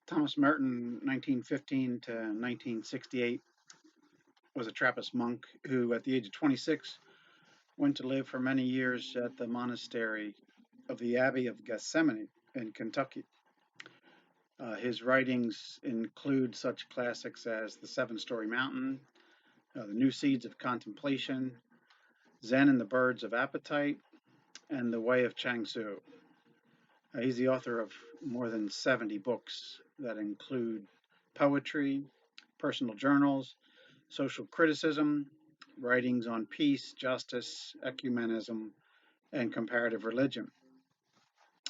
Thomas Merton, 1915 to 1968, was a Trappist monk who, at the age of 26, went to live for many years at the monastery of the Abbey of Gethsemane in Kentucky. His writings include such classics as The Seven-Story Mountain, The New Seeds of Contemplation, Zen and the Birds of Appetite, and The Way of Chang Tzu. He's the author of more than 70 books that include poetry, personal journals, social criticism, writings on peace, justice, ecumenism, and comparative religion.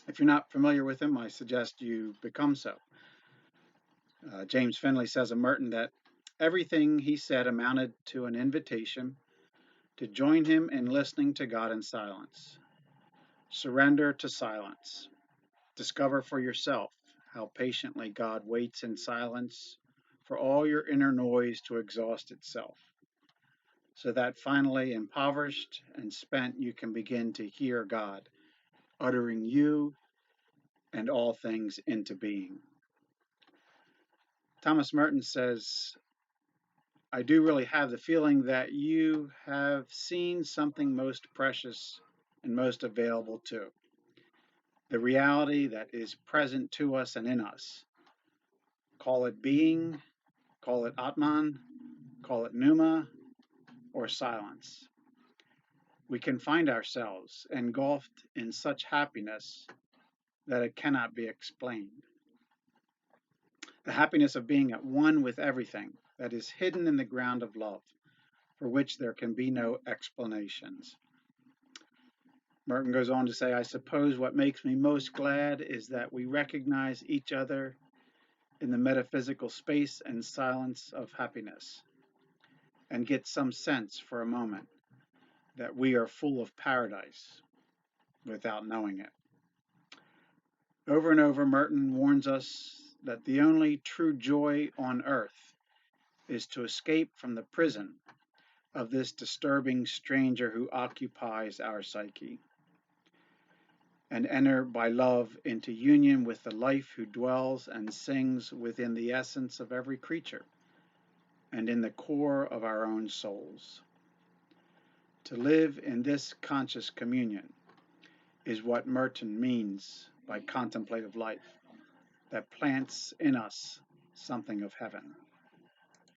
If you're not familiar with him, I suggest you become so. James Finley says of Merton that everything he said amounted to an invitation to join him in listening to God in silence. Surrender to silence. Discover for yourself how patiently God waits in silence for all your inner noise to exhaust itself, so that finally, impoverished and spent, you can begin to hear God uttering you and all things into being. Thomas Merton says, I do really have the feeling that you have seen something most precious and most available too. The reality that is present to us and in us. Call it being, call it Atman, call it Pneuma, or silence. We can find ourselves engulfed in such happiness that it cannot be explained. The happiness of being at one with everything that is hidden in the ground of love, for which there can be no explanations. Merton goes on to say, I suppose what makes me most glad is that we recognize each other in the metaphysical space and silence of happiness, and get some sense for a moment that we are full of paradise without knowing it. Over and over, Merton warns us that the only true joy on earth is to escape from the prison of this disturbing stranger who occupies our psyche, and enter by love into union with the life who dwells and sings within the essence of every creature and in the core of our own souls. To live in this conscious communion is what Merton means by contemplative life, that plants in us something of heaven.